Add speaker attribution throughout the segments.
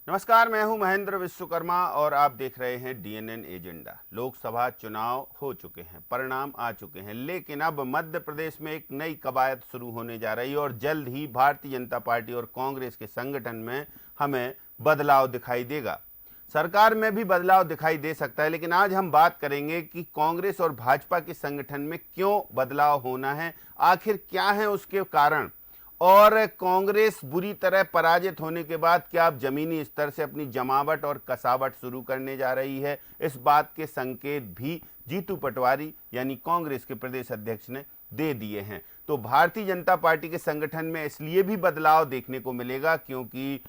Speaker 1: नमस्कार, मैं हूं महेंद्र विश्वकर्मा और आप देख रहे हैं डीएनएन एजेंडा। लोकसभा चुनाव हो चुके हैं, परिणाम आ चुके हैं, लेकिन अब मध्य प्रदेश में एक नई कवायद शुरू होने जा रही है और जल्द ही भारतीय जनता पार्टी और कांग्रेस के संगठन में हमें बदलाव दिखाई देगा। सरकार में भी बदलाव दिखाई दे सकता है, लेकिन आज हम बात करेंगे कि कांग्रेस और भाजपा के संगठन में क्यों बदलाव होना है, आखिर क्या है उसके कारण, और कांग्रेस बुरी तरह पराजित होने के बाद क्या अब जमीनी स्तर से अपनी जमावट और कसावट शुरू करने जा रही है। इस बात के संकेत भी जीतू पटवारी यानी कांग्रेस के प्रदेश अध्यक्ष ने दे दिए हैं। तो भारतीय जनता पार्टी के संगठन में इसलिए भी बदलाव देखने को मिलेगा क्योंकि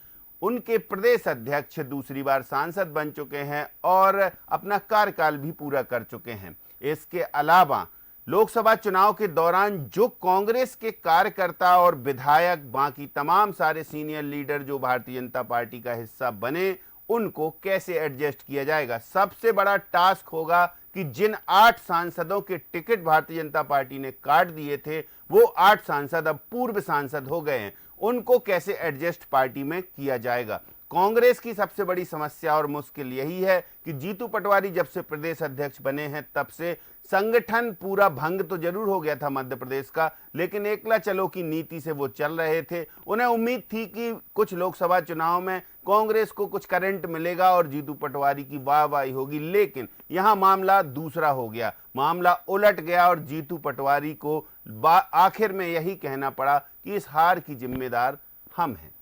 Speaker 1: उनके प्रदेश अध्यक्ष दूसरी बार सांसद बन चुके हैं और अपना कार्यकाल भी पूरा कर चुके हैं। इसके अलावा लोकसभा चुनाव के दौरान जो कांग्रेस के कार्यकर्ता और विधायक, बाकी तमाम सारे सीनियर लीडर जो भारतीय जनता पार्टी का हिस्सा बने, उनको कैसे एडजस्ट किया जाएगा। सबसे बड़ा टास्क होगा कि जिन 8 सांसदों के टिकट भारतीय जनता पार्टी ने काट दिए थे, वो 8 सांसद अब पूर्व सांसद हो गए हैं, उनको कैसे एडजस्ट पार्टी में किया जाएगा। कांग्रेस की सबसे बड़ी समस्या और मुश्किल यही है कि जीतू पटवारी जब से प्रदेश अध्यक्ष बने हैं तब से संगठन पूरा भंग तो जरूर हो गया था मध्य प्रदेश का, लेकिन एकला चलो की नीति से वो चल रहे थे। उन्हें उम्मीद थी कि कुछ लोकसभा चुनाव में कांग्रेस को कुछ करंट मिलेगा और जीतू पटवारी की वाहवाही होगी, लेकिन यहां मामला दूसरा हो गया, मामला उलट गया और जीतू पटवारी को आखिर में यही कहना पड़ा कि इस हार की जिम्मेदार हम हैं।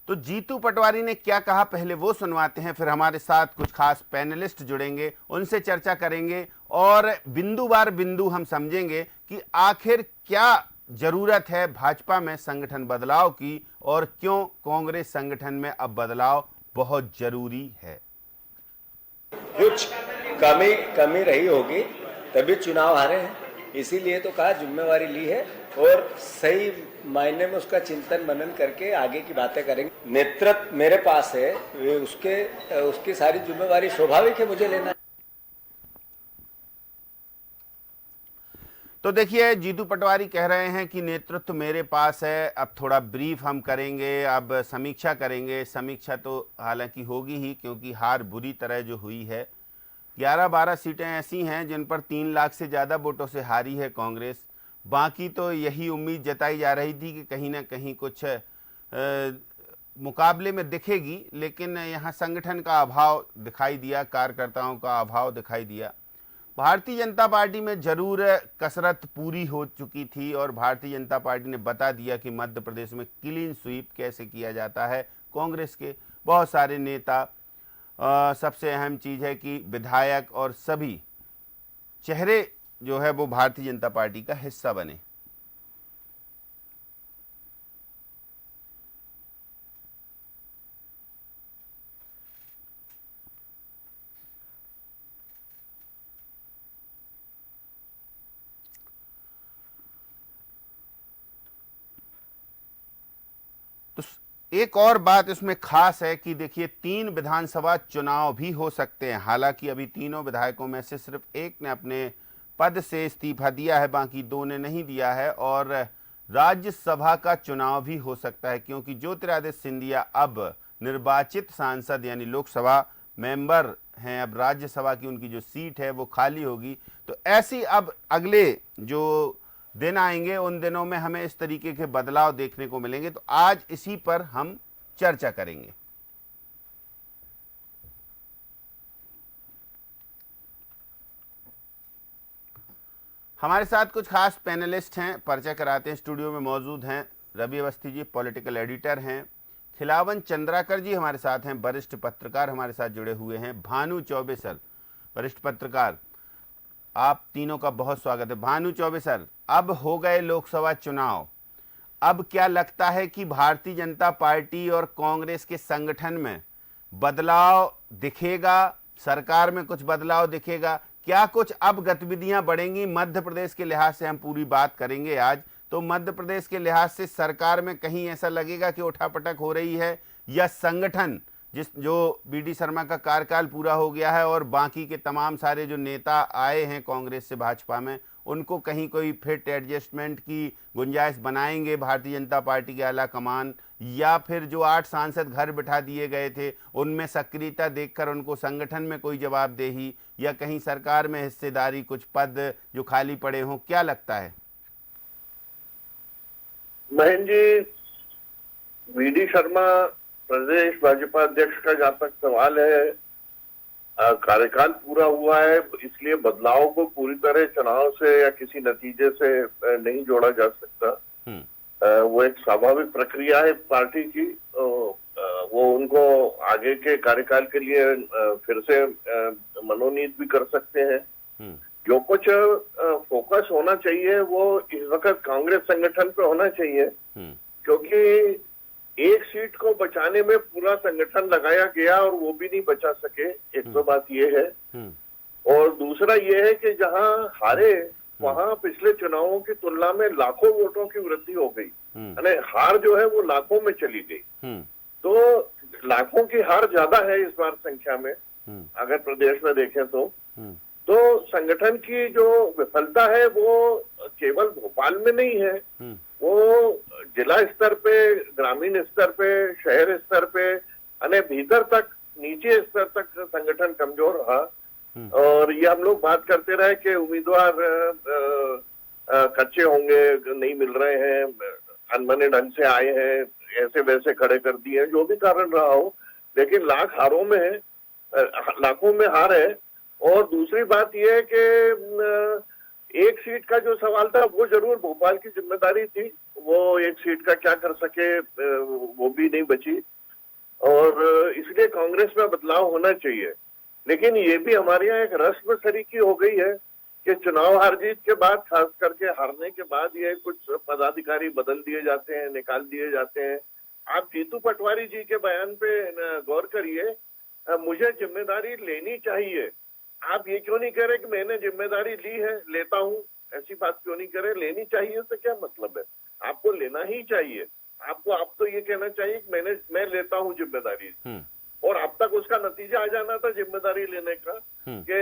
Speaker 1: तो जीतू पटवारी ने क्या कहा, पहले वो सुनवाते हैं, फिर हमारे साथ कुछ खास पैनलिस्ट जुड़ेंगे, उनसे चर्चा करेंगे और बिंदु बार बिंदु हम समझेंगे कि आखिर क्या जरूरत है भाजपा में संगठन बदलाव की और क्यों कांग्रेस संगठन में अब बदलाव बहुत जरूरी है।
Speaker 2: कुछ कमी रही होगी तभी चुनाव हारे हैं, इसीलिए तो कहा जिम्मेवारी ली है और सही मायने में उसका चिंतन मनन करके आगे की बातें करेंगे। नेतृत्व मेरे पास है, उसकी सारी जिम्मेवारी स्वाभाविक है मुझे लेना है।
Speaker 1: तो देखिए, जीतू पटवारी कह रहे हैं कि नेतृत्व मेरे पास है, अब थोड़ा ब्रीफ हम करेंगे, अब समीक्षा करेंगे। समीक्षा तो हालांकि होगी ही क्योंकि हार बुरी तरह जो हुई है, 11-12 सीटें ऐसी हैं जिन पर 3 लाख से ज़्यादा वोटों से हारी है कांग्रेस। बाकी तो यही उम्मीद जताई जा रही थी कि कहीं ना कहीं कुछ मुकाबले में दिखेगी, लेकिन यहाँ संगठन का अभाव दिखाई दिया, कार्यकर्ताओं का अभाव दिखाई दिया। भारतीय जनता पार्टी में जरूर कसरत पूरी हो चुकी थी और भारतीय जनता पार्टी ने बता दिया कि मध्य प्रदेश में क्लीन स्वीप कैसे किया जाता है। कांग्रेस के बहुत सारे नेता, सबसे अहम चीज़ है कि विधायक और सभी चेहरे जो है वो भारतीय जनता पार्टी का हिस्सा बने। तो एक और बात इसमें खास है कि देखिए 3 विधानसभा चुनाव भी हो सकते हैं। हालांकि अभी तीनों विधायकों में से सिर्फ एक ने अपने पद से इस्तीफा दिया है, बाकी 2 ने नहीं दिया है, और राज्यसभा का चुनाव भी हो सकता है क्योंकि ज्योतिरादित्य सिंधिया अब निर्वाचित सांसद यानी लोकसभा मेंबर हैं। अब राज्यसभा की उनकी जो सीट है वो खाली होगी। तो ऐसी अब अगले जो दिन आएंगे उन दिनों में हमें इस तरीके के बदलाव देखने को मिलेंगे। तो आज इसी पर हम चर्चा करेंगे। हमारे साथ कुछ खास पैनलिस्ट हैं, परिचय कराते हैं। स्टूडियो में मौजूद हैं रवि अवस्थी जी, पॉलिटिकल एडिटर हैं। खिलावन चंद्राकर जी हमारे साथ हैं, वरिष्ठ पत्रकार हमारे साथ जुड़े हुए हैं। भानु चौबे सर, वरिष्ठ पत्रकार, आप तीनों का बहुत स्वागत है। भानु चौबे सर, अब हो गए लोकसभा चुनाव, अब क्या लगता है कि भारतीय जनता पार्टी और कांग्रेस के संगठन में बदलाव दिखेगा, सरकार में कुछ बदलाव दिखेगा, क्या कुछ अब गतिविधियां बढ़ेंगी? मध्य प्रदेश के लिहाज से हम पूरी बात करेंगे आज। तो मध्य प्रदेश के लिहाज से सरकार में कहीं ऐसा लगेगा कि उठापटक हो रही है या संगठन जो बीडी शर्मा का कार्यकाल पूरा हो गया है और बाकी के तमाम सारे जो नेता आए हैं कांग्रेस से भाजपा में, उनको कहीं कोई फिट एडजस्टमेंट की गुंजाइश बनाएंगे भारतीय जनता पार्टी के आला कमान, या फिर जो 8 सांसद घर बिठा दिए गए थे उनमें सक्रियता देखकर उनको संगठन में कोई जवाबदेही या कहीं सरकार में हिस्सेदारी, कुछ पद जो खाली पड़े हों, क्या लगता है?
Speaker 3: महेंद्र जी, वीडी शर्मा प्रदेश भाजपा अध्यक्ष का जहां तक सवाल है, कार्यकाल पूरा हुआ है, इसलिए बदलाव को पूरी तरह चुनाव से या किसी नतीजे से नहीं जोड़ा जा सकता। वो एक स्वाभाविक प्रक्रिया है पार्टी की। वो उनको आगे के कार्यकाल के लिए फिर से मनोनीत भी कर सकते हैं। जो कुछ फोकस होना चाहिए वो इस वक्त कांग्रेस संगठन पे होना चाहिए, क्योंकि एक सीट को बचाने में पूरा संगठन लगाया गया और वो भी नहीं बचा सके। एक तो बात ये है, और दूसरा ये है कि जहां हारे वहां पिछले चुनावों की तुलना में लाखों वोटों की वृद्धि हो गई, यानी हार जो है वो लाखों में चली गई। तो लाखों की हार ज्यादा है इस बार संख्या में, अगर प्रदेश में देखें तो संगठन की जो विफलता है वो केवल भोपाल में नहीं है, वो जिला स्तर पे, ग्रामीण स्तर पे, शहर स्तर पे, यानी भीतर तक, नीचे स्तर तक संगठन कमजोर रहा। और ये हम लोग बात करते रहे कि उम्मीदवार कच्चे होंगे, नहीं मिल रहे हैं, अनबने ढंग से आए हैं, ऐसे वैसे खड़े कर दिए हैं, जो भी कारण रहा हो, लेकिन लाखों में हार है। और दूसरी बात यह है कि एक सीट का जो सवाल था वो जरूर भोपाल की जिम्मेदारी थी, वो एक सीट का क्या कर सके वो भी नहीं बची, और इसलिए कांग्रेस में बदलाव होना चाहिए। लेकिन ये भी हमारे यहाँ एक रस्म सरीकी हो गई है कि चुनाव हार जीत के बाद, खास करके हारने के बाद, ये कुछ पदाधिकारी बदल दिए जाते हैं, निकाल दिए जाते हैं। आप जीतू पटवारी जी के बयान पे गौर करिए, मुझे जिम्मेदारी लेनी चाहिए। आप ये क्यों नहीं कह रहे कि मैंने जिम्मेदारी ली है, लेता हूँ, ऐसी बात क्यों नहीं करे? लेनी चाहिए से क्या मतलब है? आपको लेना ही चाहिए। आप तो ये कहना चाहिए कि मैं लेता हूँ जिम्मेदारी, और अब तक उसका नतीजा आ जाना था जिम्मेदारी लेने का कि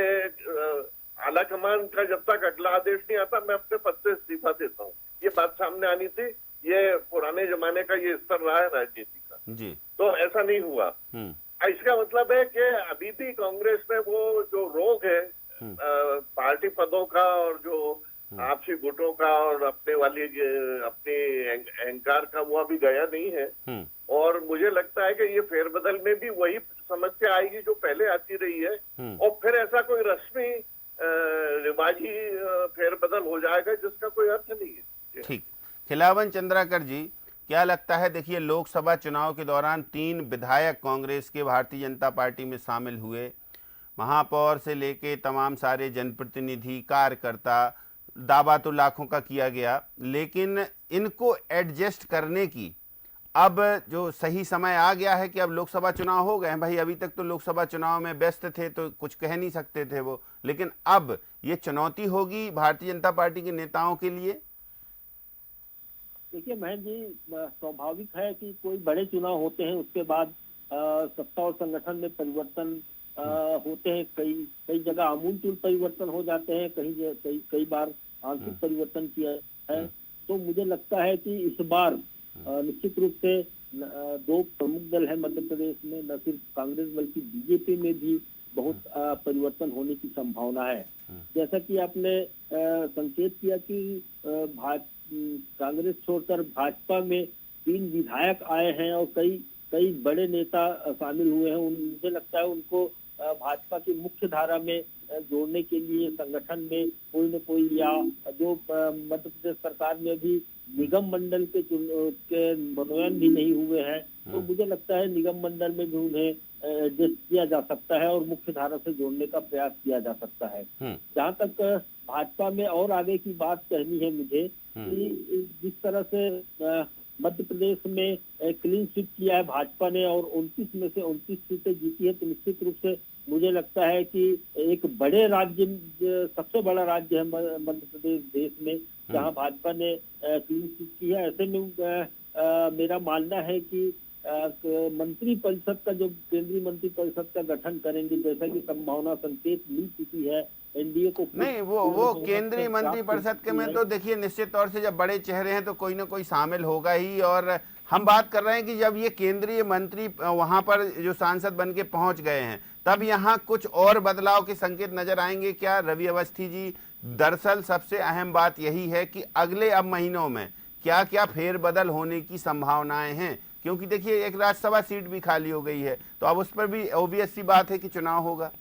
Speaker 3: आला कमान का जब तक अगला आदेश नहीं आता मैं अपने पद से इस्तीफा देता हूँ। ये बात सामने आनी थी। ये पुराने जमाने का ये स्तर रहा है राजनीति का जी। तो ऐसा नहीं हुआ। इसका मतलब है कि अभी भी कांग्रेस में वो जो रोग है पार्टी पदों का और जो आपसी गुटों का और अपने अहंकार का, वो अभी गया नहीं है। और मुझे लगता है कि ये फेरबदल में भी वही समस्या आएगी जो पहले आती रही है, और फिर ऐसा कोई रस्मी रिवाजी फेरबदल हो जाएगा जिसका कोई अर्थ नहीं है।
Speaker 1: ठीक, खिलावन चंद्राकर जी, क्या लगता है? देखिए, लोकसभा चुनाव के दौरान 3 विधायक कांग्रेस के भारतीय जनता पार्टी में शामिल हुए, महापौर से लेके तमाम सारे जनप्रतिनिधि, कार्यकर्ता, दावा तो लाखों का किया गया, लेकिन इनको एडजस्ट करने की अब जो सही समय आ गया है कि अब लोकसभा चुनाव हो गए हैं। भाई, अभी तक तो लोकसभा चुनाव में व्यस्त थे तो कुछ कह नहीं सकते थे वो, लेकिन अब ये चुनौती होगी भारतीय जनता पार्टी के नेताओं के लिए।
Speaker 4: देखिए महेंद्र जी, स्वाभाविक है कि कोई बड़े चुनाव होते हैं, उसके बाद सत्ता और संगठन में परिवर्तन होते हैं। कई जगह आमूलचूल परिवर्तन हो जाते हैं, कई बार आंशिक परिवर्तन किया है। तो मुझे लगता है कि इस बार निश्चित रूप से 2 प्रमुख दल है मध्य प्रदेश में, न सिर्फ कांग्रेस बल्कि बीजेपी में भी बहुत परिवर्तन होने की संभावना है। जैसा कि आपने संकेत किया कि कांग्रेस छोड़कर भाजपा में 3 विधायक आए हैं और कई बड़े नेता शामिल हुए हैं। मुझे लगता है उनको भाजपा की मुख्य धारा में जोड़ने के लिए संगठन में कोई न कोई, या जो मध्य प्रदेश सरकार में भी निगम मंडल के मनोनयन भी नहीं हुए हैं, तो मुझे लगता है निगम मंडल में भी उन्हें एडजस्ट किया जा सकता है और मुख्य धारा से जोड़ने का प्रयास किया जा सकता है। जहाँ तक भाजपा में और आगे की बात कहनी है मुझे, कि जिस तरह से मध्य प्रदेश में क्लीन स्वीप किया है भाजपा ने और 29 में से 29 सीटें जीती है, तो निश्चित रूप से मुझे लगता है कि एक बड़े राज्य, सबसे बड़ा राज्य है मध्य प्रदेश देश में, जहां भाजपा ने क्लीन स्वीप की है। ऐसे में मेरा मानना है कि मंत्री परिषद का, जो केंद्रीय मंत्री परिषद का गठन करेंगे, जैसा कि संभावना संकेत मिल चुकी है एनडीए को।
Speaker 1: नहीं, वो केंद्रीय मंत्री परिषद के में तो देखिए निश्चित तौर से जब बड़े चेहरे हैं तो कोई ना कोई शामिल होगा ही। और हम बात कर रहे हैं कि जब ये केंद्रीय मंत्री वहां पर जो सांसद बन के पहुंच गए हैं, तब यहाँ कुछ और बदलाव के संकेत नजर आएंगे क्या रवि अवस्थी जी? दरअसल सबसे अहम बात यही है कि अगले अब महीनों में क्या क्या फेरबदल होने की संभावनाएं हैं, क्योंकि देखिए एक राज्यसभा सीट भी खाली हो गई है, तो अब उस पर भी ऑब्वियस सी बात है कि चुनाव होगा।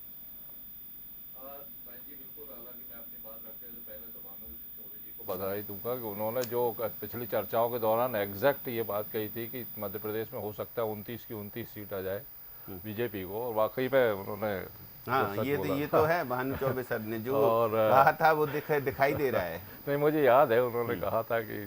Speaker 5: बधाई दूंगा कि उन्होंने जो पिछली चर्चाओं के दौरान एग्जैक्ट ये बात कही थी कि मध्य प्रदेश में हो सकता है 29 की 29 सीट आ जाए बीजेपी को, और वाकई में उन्होंने
Speaker 1: हाँ, ये तो है भानु चौबे सर ने जो कहा था वो दिखाई दे रहा है।
Speaker 5: नहीं, मुझे याद है उन्होंने कहा था कि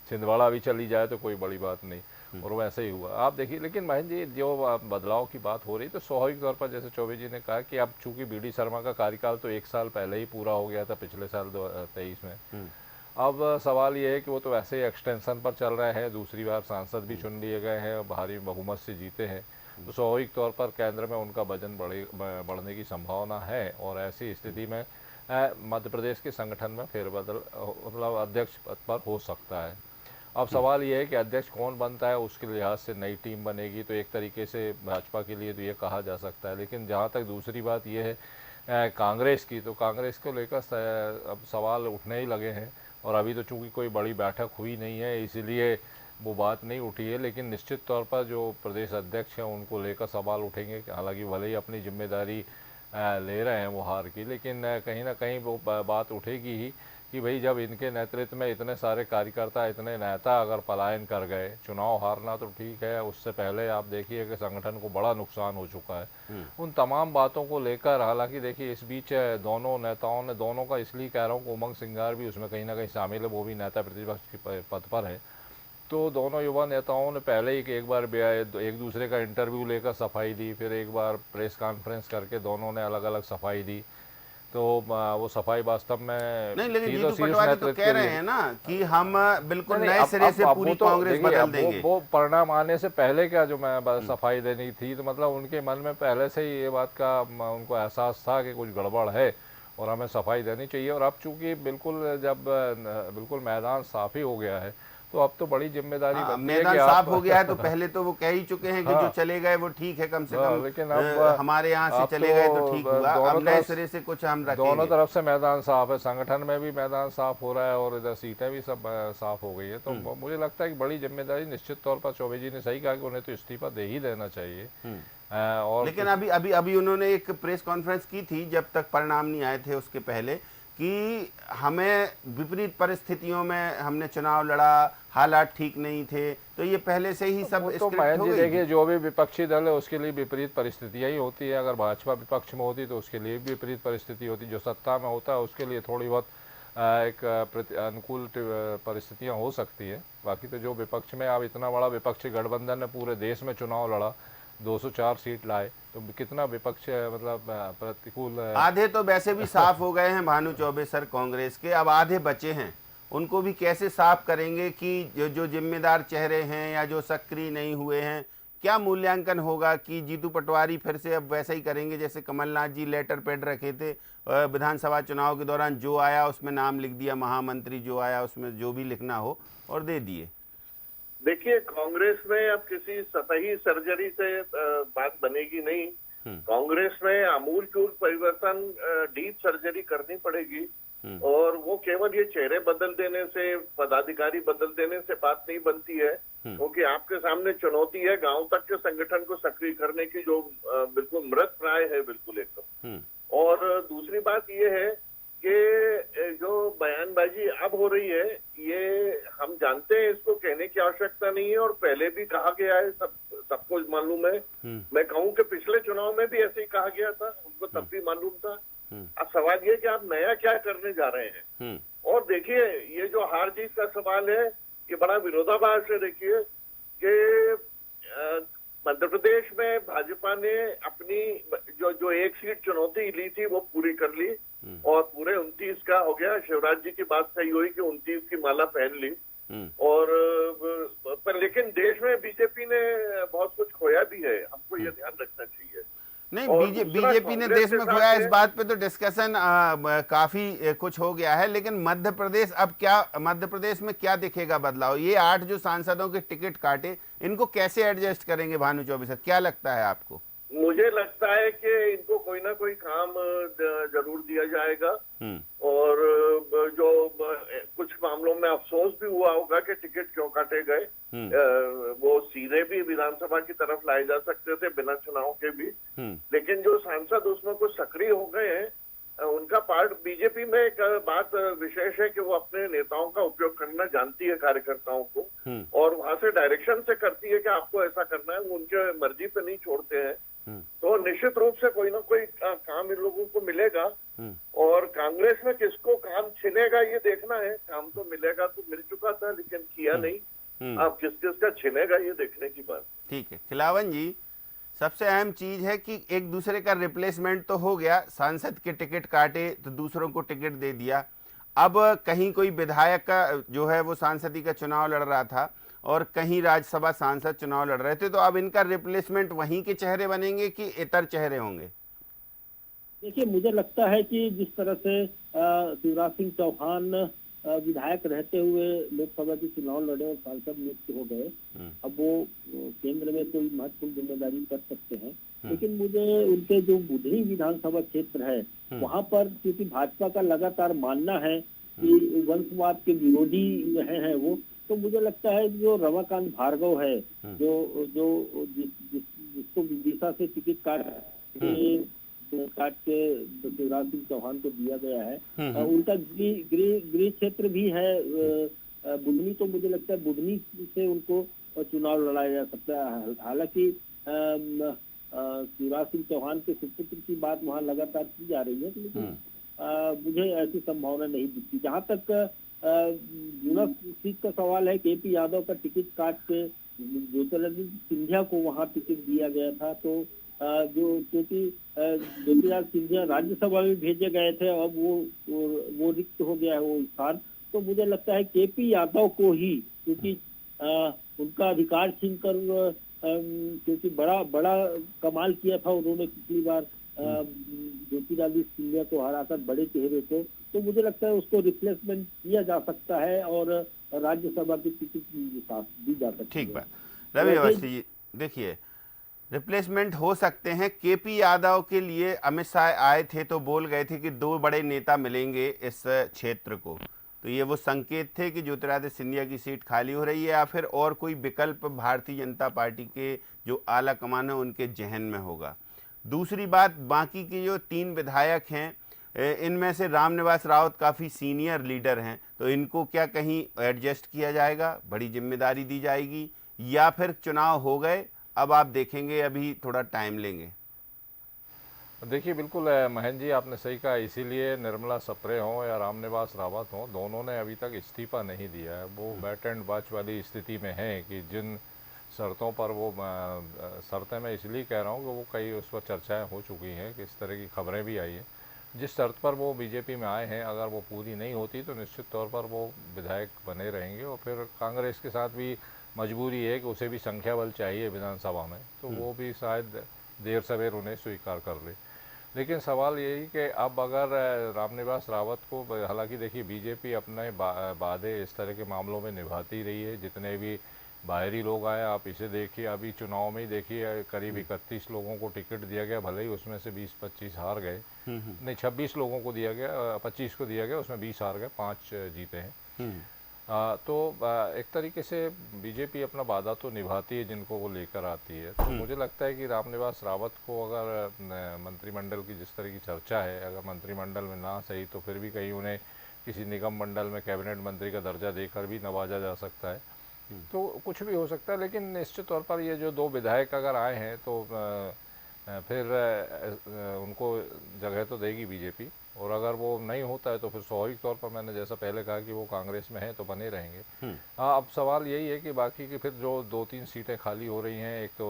Speaker 5: छिंदवाड़ा भी चली जाए तो कोई बड़ी बात नहीं, और वैसे ही हुआ। आप देखिए, लेकिन महेंद्र जी जो बदलाव की बात हो रही तो स्वाभाविक तौर पर जैसे चौबे जी ने कहा कि अब चूंकि बीडी शर्मा का कार्यकाल तो 1 साल पहले ही पूरा हो गया था, पिछले साल 2023 में। अब सवाल ये है कि वो तो वैसे ही एक्सटेंशन पर चल रहे हैं, दूसरी बार सांसद भी चुन लिए गए हैं, भारी बहुमत से जीते हैं, तो स्वाभाविक तौर पर केंद्र में उनका वजन बढ़ने की संभावना है। और ऐसी स्थिति में मध्य प्रदेश के संगठन में फेरबदल मतलब अध्यक्ष पद पर हो सकता है। अब सवाल ये है कि अध्यक्ष कौन बनता है, उसके लिहाज से नई टीम बनेगी, तो एक तरीके से भाजपा के लिए तो ये कहा जा सकता है। लेकिन जहाँ तक दूसरी बात ये है कांग्रेस की, तो कांग्रेस को लेकर अब सवाल उठने ही लगे हैं, और अभी तो चूंकि कोई बड़ी बैठक हुई नहीं है इसीलिए वो बात नहीं उठी है। लेकिन निश्चित तौर पर जो प्रदेश अध्यक्ष हैं उनको लेकर सवाल उठेंगे, हालांकि भले ही अपनी जिम्मेदारी ले रहे हैं वो हार की, लेकिन कहीं ना कहीं वो बात उठेगी ही कि भाई जब इनके नेतृत्व में इतने सारे कार्यकर्ता, इतने नेता अगर पलायन कर गए, चुनाव हारना तो ठीक है, उससे पहले आप देखिए कि संगठन को बड़ा नुकसान हो चुका है। उन तमाम बातों को लेकर, हालांकि देखिए इस बीच दोनों नेताओं ने, दोनों का इसलिए कह रहा हूँ कि उमंग सिंगार भी उसमें कहीं ना कहीं शामिल है, वो भी नेता प्रतिपक्ष के पद पर है, तो दोनों युवा नेताओं ने पहले ही एक बार एक दूसरे का इंटरव्यू लेकर सफाई दी, फिर एक बार प्रेस कॉन्फ्रेंस करके दोनों ने अलग अलग सफाई दी, तो वो सफाई वास्तव में
Speaker 1: नहीं। लेकिन जीतू पटवारी तो कह रहे हैं ना कि हम बिल्कुल नए सिरे से पूरी कांग्रेस बदल देंगे।
Speaker 5: वो परिणाम आने से पहले क्या जो मैं सफाई देनी थी, तो मतलब उनके मन में पहले से ही ये बात का उनको एहसास था कि कुछ गड़बड़ है और हमें सफाई देनी चाहिए। और अब चूंकि बिल्कुल मैदान साफ ही हो गया है, तो अब तो बड़ी जिम्मेदारी बनती है।
Speaker 1: मैदान साफ हो गया है तो पहले तो वो कह ही चुके हैं कि जो चले गए वो ठीक है, कम से कम
Speaker 5: लेकिन अब
Speaker 1: हमारे यहाँ से चले गए तो ठीक हुआ, अब नए सिरे से कुछ हम रखेंगे।
Speaker 5: दोनों तरफ से मैदान साफ है, संगठन में भी मैदान साफ हो रहा है और इधर सीटें भी सब साफ हो गई है, तो मुझे लगता है कि बड़ी जिम्मेदारी निश्चित तौर पर चौबे जी ने सही कहा कि उन्हें तो इस्तीफा दे ही देना चाहिए। और
Speaker 1: लेकिन अभी उन्होंने एक प्रेस कॉन्फ्रेंस की थी जब तक परिणाम नहीं आए थे उसके पहले, कि हमें विपरीत परिस्थितियों में हमने चुनाव लड़ा, हालात ठीक नहीं थे, तो ये पहले से ही सब
Speaker 5: तो महेंद्र जी देखिए, जो भी विपक्षी दल है उसके लिए विपरीत परिस्थितियां ही होती है। अगर भाजपा विपक्ष में होती तो उसके लिए भी विपरीत परिस्थिति होती, जो सत्ता में होता है उसके लिए थोड़ी बहुत एक अनुकूल परिस्थितियां हो सकती है। बाकी तो जो विपक्ष में, अब इतना बड़ा विपक्षी गठबंधन ने पूरे देश में चुनाव लड़ा, 204 सीट लाए, तो कितना विपक्ष मतलब प्रतिकूल।
Speaker 1: आधे तो वैसे भी साफ हो गए हैं भानु चौबे सर कांग्रेस के, अब आधे बचे हैं, उनको भी कैसे साफ करेंगे कि जो जिम्मेदार चेहरे हैं या जो सक्रिय नहीं हुए हैं, क्या मूल्यांकन होगा कि जीतू पटवारी फिर से अब वैसा ही करेंगे जैसे कमलनाथ जी लेटर पैड रखे थे विधानसभा चुनाव के दौरान, जो आया उसमें नाम लिख दिया, महामंत्री जो आया उसमें जो भी लिखना हो और दे दिए।
Speaker 3: देखिए, कांग्रेस में अब किसी सतही सर्जरी से बात बनेगी नहीं। कांग्रेस में आमूलचूल परिवर्तन, डीप सर्जरी करनी पड़ेगी, और वो केवल ये चेहरे बदल देने से, पदाधिकारी बदल देने से बात नहीं बनती है, क्योंकि आपके सामने चुनौती है गांव तक के संगठन को सक्रिय करने की, जो बिल्कुल मृत प्राय है, बिल्कुल एकदम। और दूसरी बात ये है कि जो बयानबाजी अब हो रही है, ये हम जानते हैं, इसको कहने की आवश्यकता नहीं है, और पहले भी कहा गया है, सबको मालूम है। मैं कहूँ कि पिछले चुनाव में भी ऐसे ही कहा गया था, उनको तब भी मालूम था। अब सवाल ये कि आप नया क्या करने जा रहे हैं। और देखिए, ये जो हार जीत का सवाल है, ये बड़ा विरोधाभास है। देखिए कि मध्य प्रदेश में भाजपा ने अपनी जो एक सीट चुनौती ली थी वो पूरी कर ली, और पूरे 29 का हो गया। शिवराज जी की बात सही हुई कि 29 की माला पहन ली, और पर लेकिन देश में बीजेपी ने बहुत कुछ खोया भी है, हमको ये ध्यान रखना चाहिए।
Speaker 1: नहीं,
Speaker 3: और दूसरा
Speaker 1: बीजेपी ने
Speaker 3: कांग्रेस
Speaker 1: देश
Speaker 3: के
Speaker 1: में
Speaker 3: साथ
Speaker 1: खोया, इस
Speaker 3: है-
Speaker 1: बात पे तो डिस्कशन काफी कुछ हो गया है, लेकिन मध्य प्रदेश अब क्या, मध्य प्रदेश में क्या दिखेगा बदलाव? ये 8 जो सांसदों के टिकट काटे, इनको कैसे एडजस्ट करेंगे भानु चौबे? क्या लगता है आपको?
Speaker 3: मुझे लगता है कि इनको कोई ना कोई काम जरूर दिया जाएगा। और जो कुछ मामलों में अफसोस भी हुआ होगा कि टिकट क्यों काटे गए, वो सीधे भी विधानसभा की तरफ लाए जा सकते थे बिना चुनाव के भी। लेकिन जो सांसद उसमें कुछ सक्रिय हो गए हैं, उनका पार्ट बीजेपी में एक बात विशेष है कि वो अपने नेताओं का उपयोग करना जानती है, कार्यकर्ताओं को, और वहां से डायरेक्शन से करती है कि आपको ऐसा करना है, वो उनके मर्जी पे नहीं छोड़ते हैं। तो निश्चित रूप से कोई ना कोई काम इन लोगों को मिलेगा। और कांग्रेस में किसको काम छिनेगा ये देखना है। काम तो मिलेगा, तो मिल चुका था लेकिन किया नहीं, अब किस किस का छिनेगा ये देखने की बात।
Speaker 1: ठीक है खिलावन जी, सबसे अहम चीज है कि एक दूसरे का रिप्लेसमेंट तो हो गया, सांसद के टिकट काटे तो दूसरों को टिकट दे दिया। अब कहीं कोई विधायक का जो है वो सांसदी का चुनाव लड़ रहा था और कहीं राज्यसभा सांसद चुनाव लड़ रहे थे, तो अब इनका रिप्लेसमेंट वहीं के चेहरे बनेंगे कि इतर चेहरे होंगे?
Speaker 4: देखिए, मुझे लगता है कि जिस तरह से शिवराज सिंह चौहान विधायक रहते हुए लोकसभा के चुनाव लड़े और सांसद नियुक्त हो गए, अब वो केंद्र में कोई महत्वपूर्ण जिम्मेदारी कर सकते हैं। लेकिन मुझे उनके जो बुधनी विधानसभा क्षेत्र है वहां पर, क्योंकि भाजपा का लगातार मानना है कि वंशवाद के विरोधी रहे हैं वो, तो मुझे लगता है जो रमाकांत भार्गव है, जिसको विदिशा से टिकट काट के शिवराज सिंह चौहान को दिया गया है, उनका गृह क्षेत्र भी है बुधनी, तो मुझे लगता है बुधनी से उनको चुनाव लड़ाया जा सकता है। हालांकि शिवराज सिंह चौहान के सुपुत्र की बात वहां लगातार की जा रही है, लेकिन मुझे ऐसी संभावना नहीं दिखती। जहां तक गुना सीट का सवाल है, केपी यादव का टिकट काट के ज्योतिरादित्य सिंधिया को वहां टिकट दिया गया था, तो क्योंकि ज्योतिरादित्य सिंधिया राज्यसभा में भेजे गए थे, अब वो रिक्त हो गया है वो स्थान, तो मुझे लगता है केपी यादव को ही, क्योंकि उनका अधिकार छीन कर, क्योंकि बड़ा कमाल किया था उन्होंने पिछली बार ज्योतिरादित्य सिंधिया को हराकर बड़े चेहरे को, तो मुझे लगता है उसको रिप्लेसमेंट किया जा सकता है और राज्यसभा की टिकट दी जा सकती है।
Speaker 1: ठीक बात। रवि अवस्थी जी, देखिए रिप्लेसमेंट हो सकते हैं। केपी यादव के लिए अमित शाह आए थे तो बोल गए थे कि 2 बड़े नेता मिलेंगे इस क्षेत्र को, तो ये वो संकेत थे कि ज्योतिरादित्य सिंधिया की सीट खाली हो रही है या फिर और कोई विकल्प भारतीय जनता पार्टी के जो आला कमान है उनके जहन में होगा। दूसरी बात, बाकी के जो 3 विधायक हैं, इनमें से रामनिवास रावत काफ़ी सीनियर लीडर हैं, तो इनको क्या कहीं एडजस्ट किया जाएगा, बड़ी जिम्मेदारी दी जाएगी, या फिर चुनाव हो गए अब आप देखेंगे, अभी थोड़ा टाइम लेंगे?
Speaker 5: देखिए बिल्कुल महेंद्र जी, आपने सही कहा, इसीलिए निर्मला सप्रे हों या रामनिवास रावत हों, दोनों ने अभी तक इस्तीफा नहीं दिया है। वो बैट एंड वॉच वाली स्थिति में हैं कि जिन शर्तों पर वो शर्तें, मैं इसलिए कह रहा हूँ कि वो कई उस पर चर्चाएं हो चुकी हैं, कि इस तरह की खबरें भी आई हैं, जिस शर्त पर वो बीजेपी में आए हैं अगर वो पूरी नहीं होती तो निश्चित तौर पर वो विधायक बने रहेंगे, और फिर कांग्रेस के साथ भी मजबूरी है कि उसे भी संख्या बल चाहिए विधानसभा में, तो वो भी शायद देर सवेर उन्हें स्वीकार कर ले। लेकिन सवाल यही कि अब अगर रामनिवास रावत को, हालांकि देखिए बीजेपी अपने वादे इस तरह के मामलों में निभाती रही है, जितने भी बाहरी लोग आए आप इसे देखिए, अभी चुनाव में ही देखिए करीब 31 लोगों को टिकट दिया गया, भले ही उसमें से 20-25 हार गए, नहीं 26 लोगों को दिया गया, 25 को दिया गया, उसमें 20 हार गए, 5 जीते हैं। तो एक तरीके से बीजेपी अपना वादा तो निभाती है जिनको वो लेकर आती है, तो मुझे लगता है कि रामनिवास रावत को अगर मंत्रिमंडल की जिस तरह की चर्चा है, अगर मंत्रिमंडल में ना सही तो फिर भी कहीं उन्हें किसी निगम मंडल में कैबिनेट मंत्री का दर्जा देकर भी नवाजा जा सकता है, तो कुछ भी हो सकता है। लेकिन निश्चित तौर पर ये जो 2 विधायक अगर आए हैं तो फिर उनको जगह तो देगी बीजेपी, और अगर वो नहीं होता है तो फिर स्वाभाविक तौर पर मैंने जैसा पहले कहा कि वो कांग्रेस में है तो बने रहेंगे। हाँ, अब सवाल यही है कि बाकी की फिर जो 2-3 सीटें खाली हो रही हैं, एक तो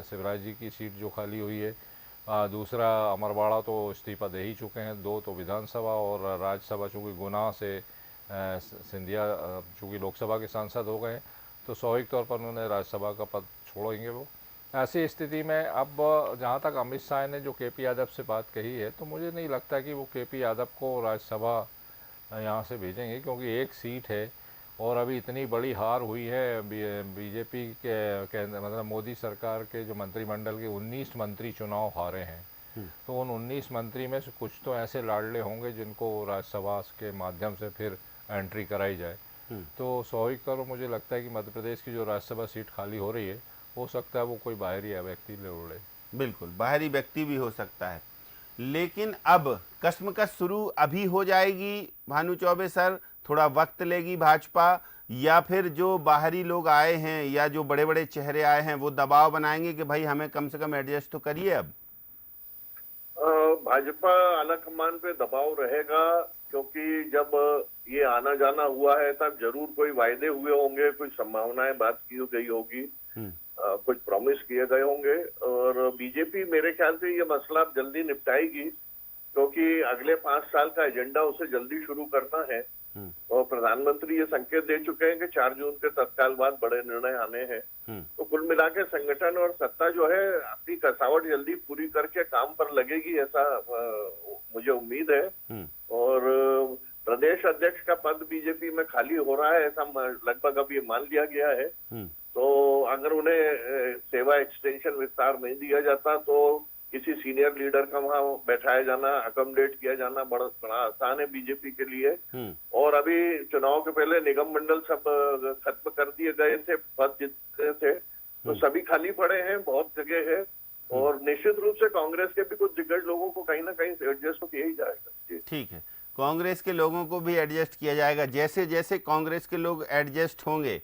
Speaker 5: शिवराज जी की सीट जो खाली हुई है, दूसरा अमरवाड़ा तो इस्तीफा दे ही चुके हैं, 2 तो विधानसभा और राज्यसभा, चूँकि गुना से सिंधिया चूँकि लोकसभा के सांसद हो गए, तो स्वाभाविक तौर पर उन्होंने राज्यसभा का पद छोड़ेंगे वो। ऐसी स्थिति में अब जहाँ तक अमित शाह ने जो के पी यादव से बात कही है, तो मुझे नहीं लगता कि वो के पी यादव को राज्यसभा यहाँ से भेजेंगे, क्योंकि एक सीट है और अभी इतनी बड़ी हार हुई है बीजेपी के मतलब मोदी सरकार के जो मंत्रिमंडल के 19 मंत्री चुनाव हारे हैं, तो उन 19 मंत्री में से कुछ तो ऐसे लाडले होंगे जिनको राज्यसभा के माध्यम से फिर एंट्री कराई जाए। तो स्वाभाविक तौर पर मुझे लगता है कि मध्य प्रदेश की जो राज्यसभा सीट खाली हो रही है, हो सकता है वो कोई बाहरी व्यक्ति ले उड़े।
Speaker 1: बिल्कुल, बाहरी व्यक्ति भी हो सकता है, लेकिन अब कश्मकश शुरू अभी हो जाएगी भानु चौबे सर, थोड़ा वक्त लेगी भाजपा, या फिर जो बाहरी लोग आए हैं या जो बड़े बड़े चेहरे आए हैं वो दबाव बनाएंगे कि भाई हमें कम से कम एडजस्ट तो करिए? अब
Speaker 3: भाजपा आलाकमान पे दबाव रहेगा, क्योंकि जब ये आना जाना हुआ है तब जरूर कोई वायदे हुए होंगे, कुछ संभावनाएं बात की गई होगी, कुछ प्रॉमिस किए गए होंगे, और बीजेपी मेरे ख्याल से ये मसला अब जल्दी निपटाएगी, क्योंकि अगले 5 साल का एजेंडा उसे जल्दी शुरू करना है। और प्रधानमंत्री ये संकेत दे चुके हैं कि 4 जून के तत्काल बाद बड़े निर्णय आने हैं। तो कुल मिला के संगठन और सत्ता जो है अपनी कसावट जल्दी पूरी करके काम पर लगेगी, ऐसा मुझे उम्मीद है। और प्रदेश अध्यक्ष का पद बीजेपी में खाली हो रहा है, ऐसा लगभग अब ये मान लिया गया है। तो अगर उन्हें सेवा एक्सटेंशन विस्तार नहीं दिया जाता तो किसी सीनियर लीडर का वहां बैठाया जाना, अकोमोडेट किया जाना बड़ा आसान है बीजेपी के लिए। और अभी चुनाव के पहले निगम मंडल सब खत्म कर दिए गए थे, पद जितने थे तो सभी खाली पड़े हैं, बहुत जगह है। और निश्चित रूप से कांग्रेस के भी कुछ दिग्गज लोगों को कहीं ना कहीं एडजस्ट किया ही जाएगा।
Speaker 1: ठीक है, कांग्रेस के लोगों को भी एडजस्ट किया जाएगा। जैसे जैसे कांग्रेस के लोग एडजस्ट होंगे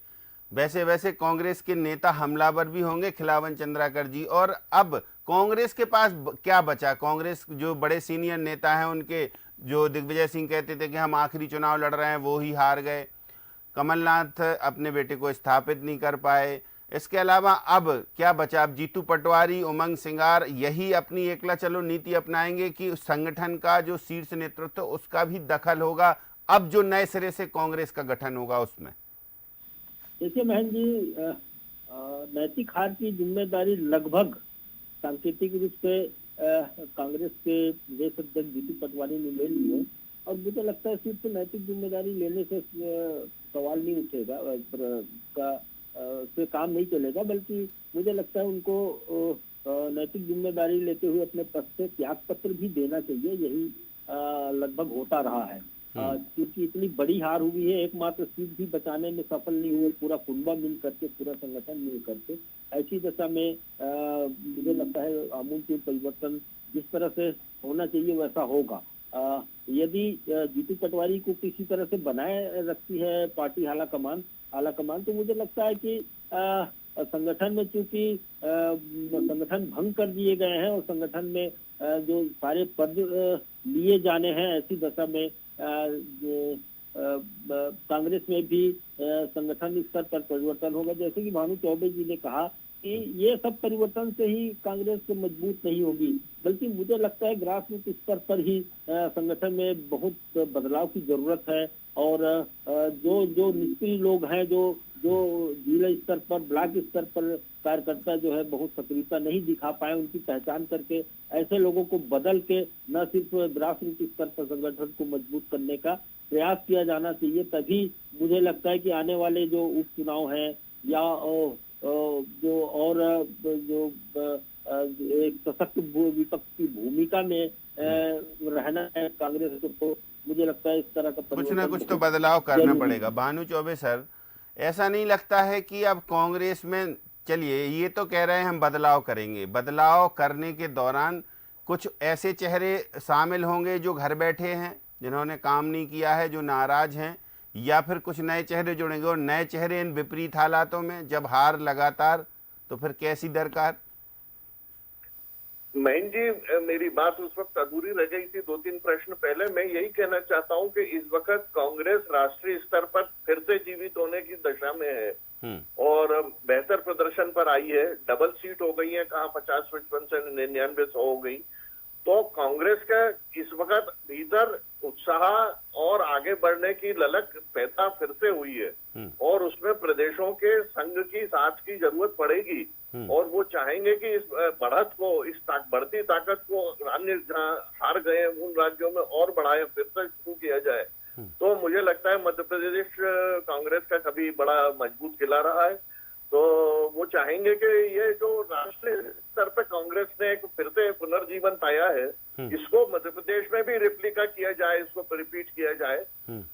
Speaker 1: वैसे वैसे कांग्रेस के नेता हमलावर भी होंगे, खिलावन चंद्राकर जी। और अब कांग्रेस के पास क्या बचा? कांग्रेस जो बड़े सीनियर नेता हैं उनके, जो दिग्विजय सिंह कहते थे कि हम आखिरी चुनाव लड़ रहे हैं, वो ही हार गए। कमलनाथ अपने बेटे को स्थापित नहीं कर पाए। इसके अलावा अब क्या बचा? अब जीतू पटवारी, उमंग सिंगार यही अपनी एकला चलो नीति अपनाएंगे कि उस संगठन का जो शीर्ष नेतृत्व उसका भी दखल होगा अब जो नए सिरे से कांग्रेस का गठन होगा उसमें?
Speaker 4: देखिए महन जी, नैतिक हार की जिम्मेदारी लगभग सांकेतिक रूप से कांग्रेस के प्रदेश अध्यक्ष जीतू पटवारी ने ले ली है। और मुझे लगता है सिर्फ नैतिक जिम्मेदारी लेने से सवाल नहीं उठेगा, से काम नहीं चलेगा, बल्कि मुझे लगता है उनको नैतिक जिम्मेदारी लेते हुए अपने पद से त्याग पत्र भी देना चाहिए। यही लगभग होता रहा है, क्योंकि इतनी बड़ी हार हुई है, एकमात्र सीट भी बचाने में सफल नहीं हुए, पूरा कुंबा मिल करके, पूरा संगठन मिल करके। ऐसी दशा में मुझे लगता है आमूलचूल परिवर्तन जिस तरह से होना चाहिए वैसा होगा। यदि जीतू पटवारी को किसी तरह से बनाए रखती है पार्टी आलाकमान, तो मुझे लगता है कि संगठन में चूंकि संगठन भंग कर दिए गए हैं और संगठन में जो सारे पद लिए जाने हैं, ऐसी दशा में कांग्रेस में भी संगठन स्तर पर परिवर्तन होगा। जैसे कि भानु चौबे जी ने कहा कि ये सब परिवर्तन से ही कांग्रेस मजबूत नहीं होगी, बल्कि मुझे लगता है ग्रास रूट स्तर पर ही संगठन में बहुत बदलाव की जरूरत है। और जो निष्क्रिय लोग हैं, जो जिला स्तर पर, ब्लॉक स्तर पर कार्यकर्ता जो है बहुत सक्रियता नहीं दिखा पाए, उनकी पहचान करके ऐसे लोगों को बदल के न सिर्फ ग्रास रूट स्तर पर संगठन को मजबूत करने का प्रयास किया जाना चाहिए। तभी मुझे लगता है कि आने वाले जो उपचुनाव हैं या जो एक सशक्त विपक्ष की भूमिका में रहना है कांग्रेस को, तो मुझे लगता है इस तरह का
Speaker 1: कुछ ना कुछ तो बदलाव करना पड़ेगा। भानु चौबे सर, ऐसा नहीं लगता है कि अब कांग्रेस में, चलिए ये तो कह रहे हैं हम बदलाव करेंगे, बदलाव करने के दौरान कुछ ऐसे चेहरे शामिल होंगे जो घर बैठे हैं, जिन्होंने काम नहीं किया है, जो नाराज हैं, या फिर कुछ नए चेहरे जुड़ेंगे? और नए चेहरे इन विपरीत हालातों में जब हार लगातार, तो फिर कैसी दरकार?
Speaker 3: महीन जी, मेरी बात उस वक्त अधूरी रह गई थी 2-3 प्रश्न पहले। मैं यही कहना चाहता हूं कि इस वक्त कांग्रेस राष्ट्रीय स्तर पर फिर से जीवित होने की दशा में है और बेहतर प्रदर्शन पर आई है। डबल सीट हो गई है, कहाँ 50-55 से 99-100 हो गई। तो कांग्रेस का इस वक्त भीतर उत्साह और आगे बढ़ने की ललक पैदा फिर से हुई है और उसमें प्रदेशों के संघ की साथ की जरूरत पड़ेगी और वो चाहेंगे कि इस बढ़त को, इस बढ़ती ताकत को अन्य जहाँ हार गए हैं उन राज्यों में और बढ़ाए, फिर से शुरू किया जाए। तो मुझे लगता है मध्य प्रदेश कांग्रेस का कभी बड़ा मजबूत किला रहा है, तो वो चाहेंगे कि ये जो राष्ट्रीय स्तर पे कांग्रेस ने एक फिर से पुनर्जीवन पाया है, इसको मध्य प्रदेश में भी रिप्लिका किया जाए, इसको रिपीट किया जाए।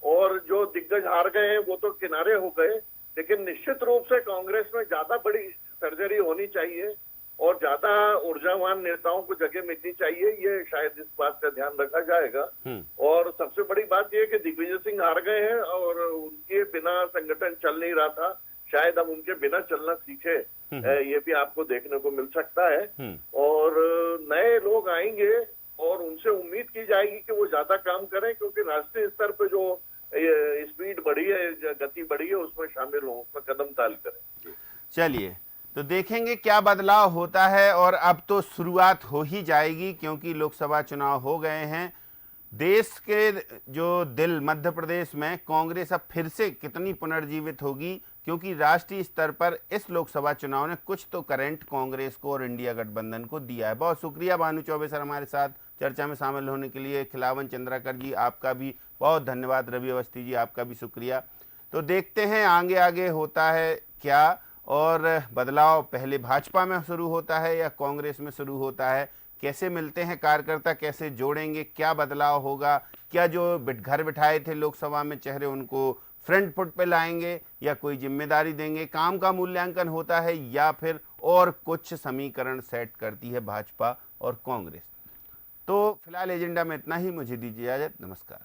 Speaker 3: और जो दिग्गज हार गए हैं वो तो किनारे हो गए, लेकिन निश्चित रूप से कांग्रेस में ज्यादा बड़ी सर्जरी होनी चाहिए और ज्यादा ऊर्जावान नेताओं को जगह मिलनी चाहिए। ये शायद इस बात का ध्यान रखा जाएगा। और सबसे बड़ी बात यह कि दिग्विजय सिंह हार गए हैं और उनके बिना संगठन चल नहीं रहा था, शायद हम उनके बिना चलना सीखे, ये भी आपको देखने को मिल सकता है। और नए लोग आएंगे और उनसे उम्मीद की जाएगी कि वो ज्यादा काम करें, क्योंकि राष्ट्रीय स्तर पे जो स्पीड बढ़ी है, गति बढ़ी है, उसमें शामिल हों, उसमें कदम ताल करें।
Speaker 1: चलिए तो देखेंगे क्या बदलाव होता है। और अब तो शुरुआत हो ही जाएगी, क्योंकि लोकसभा चुनाव हो गए हैं। देश के जो दिल मध्य प्रदेश में कांग्रेस अब फिर से कितनी पुनर्जीवित होगी, क्योंकि राष्ट्रीय स्तर पर इस लोकसभा चुनाव ने कुछ तो करंट कांग्रेस को और इंडिया गठबंधन को दिया है। बहुत शुक्रिया भानु चौबे सर हमारे साथ चर्चा में शामिल होने के लिए। खिलावन चंद्राकर जी आपका भी बहुत धन्यवाद। रवि अवस्थी जी आपका भी शुक्रिया। तो देखते हैं आगे आगे होता है क्या, और बदलाव पहले भाजपा में शुरू होता है या कांग्रेस में शुरू होता है, कैसे मिलते हैं कार्यकर्ता, कैसे जोड़ेंगे, क्या बदलाव होगा, क्या जो घर बिठाए थे लोकसभा में चेहरे उनको फ्रंट फुट पे लाएंगे या कोई जिम्मेदारी देंगे, काम का मूल्यांकन होता है या फिर और कुछ समीकरण सेट करती है भाजपा और कांग्रेस। तो फिलहाल एजेंडा में इतना ही, मुझे दीजिए इजाजत, नमस्कार।